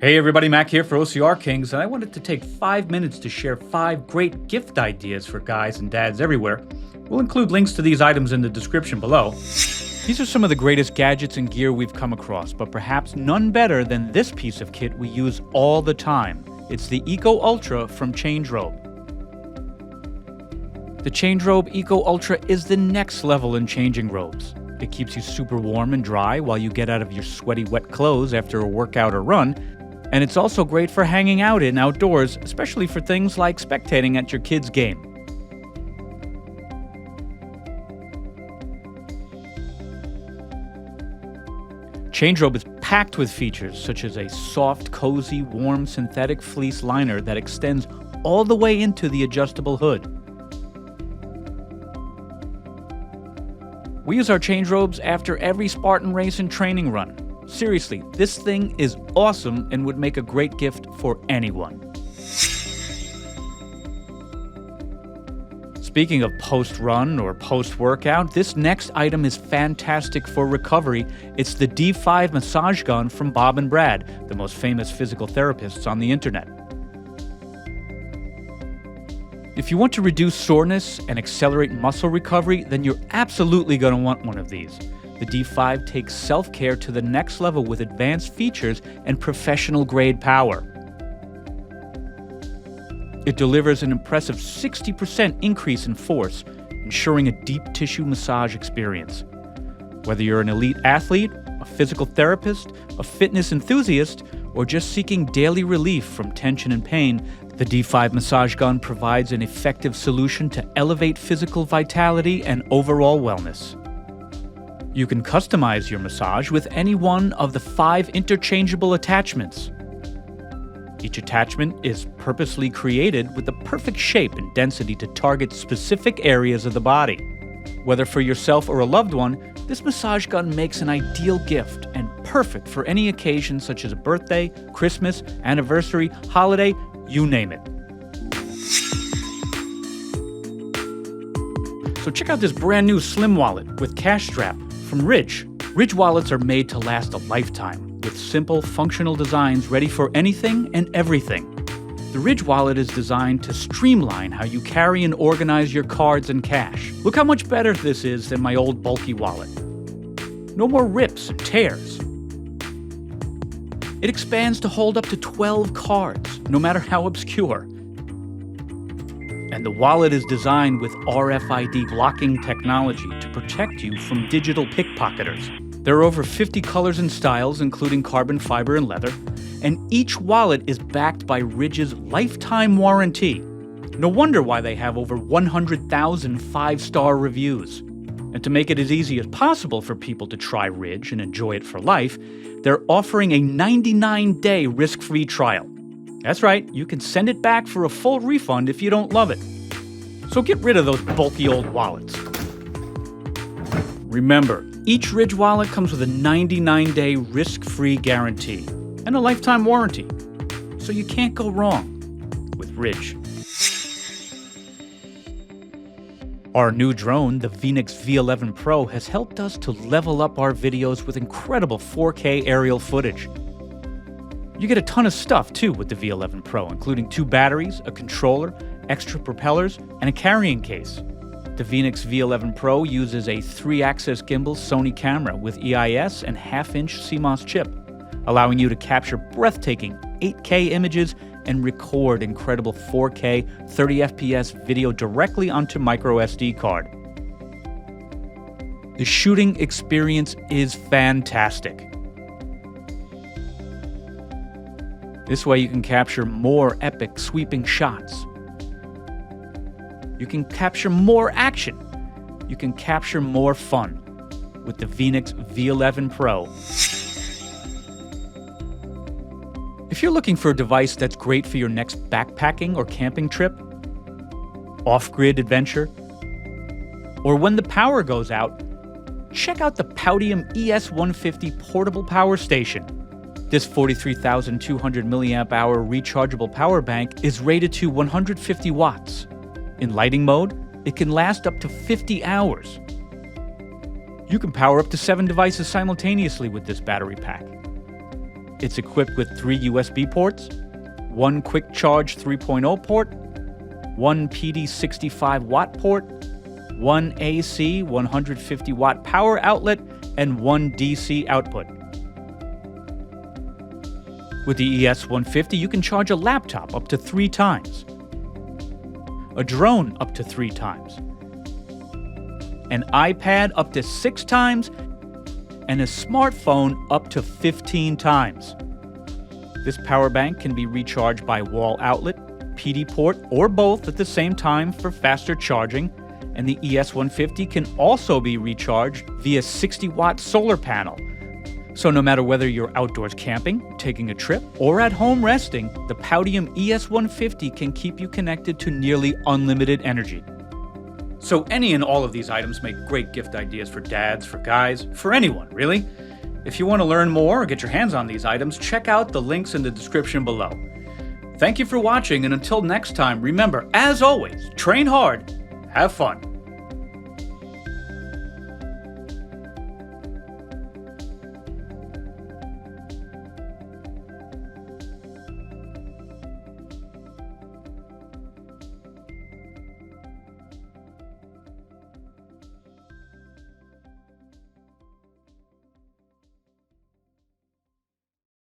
Hey everybody, Mac here for OCR Kings, and I wanted to take 5 minutes to share 5 great gift ideas for guys and dads everywhere. We'll include links to these items in the description below. These are some of the greatest gadgets and gear we've come across, but perhaps none better than this piece of kit we use all the time. It's the Eco Ultra from Robe. The Robe Eco Ultra is the next level in changing robes. It keeps you super warm and dry while you get out of your sweaty, wet clothes after a workout or run. And it's also great for hanging out in outdoors, especially for things like spectating at your kid's game. Robe is packed with features such as a soft, cozy, warm synthetic fleece liner that extends all the way into the adjustable hood. We use our robes after every Spartan race and training run. Seriously, this thing is awesome and would make a great gift for anyone. Speaking of post-run or post-workout, this next item is fantastic for recovery. It's the D5 massage gun from Bob and Brad, the most famous physical therapists on the internet. If you want to reduce soreness and accelerate muscle recovery, then you're absolutely going to want one of these. The D5 takes self-care to the next level with advanced features and professional-grade power. It delivers an impressive 60% increase in force, ensuring a deep tissue massage experience. Whether you're an elite athlete, a physical therapist, a fitness enthusiast, or just seeking daily relief from tension and pain, the D5 massage gun provides an effective solution to elevate physical vitality and overall wellness. You can customize your massage with any one of the 5 interchangeable attachments. Each attachment is purposely created with the perfect shape and density to target specific areas of the body. Whether for yourself or a loved one, this massage gun makes an ideal gift and perfect for any occasion such as a birthday, Christmas, anniversary, holiday, you name it. So check out this brand new slim wallet with cash strap from Ridge. Ridge wallets are made to last a lifetime, with simple, functional designs ready for anything and everything. The Ridge wallet is designed to streamline how you carry and organize your cards and cash. Look how much better this is than my old bulky wallet. No more rips and tears. It expands to hold up to 12 cards, no matter how obscure. And the wallet is designed with RFID blocking technology to protect you from digital pickpocketers. There are over 50 colors and styles, including carbon fiber and leather, and each wallet is backed by Ridge's lifetime warranty. No wonder why they have over 100,000 5-star reviews. And to make it as easy as possible for people to try Ridge and enjoy it for life, they're offering a 99-day risk-free trial. That's right, you can send it back for a full refund if you don't love it. So get rid of those bulky old wallets. Remember, each Ridge wallet comes with a 99-day risk-free guarantee and a lifetime warranty. So you can't go wrong with Ridge. Our new drone, the Veeniix V11 Pro, has helped us to level up our videos with incredible 4K aerial footage. You get a ton of stuff, too, with the V11 Pro, including 2 batteries, a controller, extra propellers, and a carrying case. The Veeniix V11 Pro uses a 3-axis gimbal Sony camera with EIS and 1/2-inch CMOS chip, allowing you to capture breathtaking 8K images and record incredible 4K 30fps video directly onto microSD card. The shooting experience is fantastic. This way you can capture more epic, sweeping shots. You can capture more action. You can capture more fun with the Veeniix V11 Pro. If you're looking for a device that's great for your next backpacking or camping trip, off-grid adventure, or when the power goes out, check out the Powdeom ES150 portable power station. This 43,200 milliamp hour rechargeable power bank is rated to 150 watts. In lighting mode, it can last up to 50 hours. You can power up to 7 devices simultaneously with this battery pack. It's equipped with 3 USB ports, 1 quick charge 3.0 port, 1 PD 65 watt port, 1 AC 150 watt power outlet, and 1 DC output. With the ES150, you can charge a laptop up to 3 times, a drone up to 3 times, an iPad up to 6 times, and a smartphone up to 15 times. This power bank can be recharged by wall outlet, PD port, or both at the same time for faster charging, and the ES150 can also be recharged via 60-watt solar panel. So no matter whether you're outdoors camping, taking a trip, or at home resting, the Powdeom ES150 can keep you connected to nearly unlimited energy. So any and all of these items make great gift ideas for dads, for guys, for anyone, really. If you want to learn more or get your hands on these items, check out the links in the description below. Thank you for watching, and until next time, remember, as always, train hard, have fun.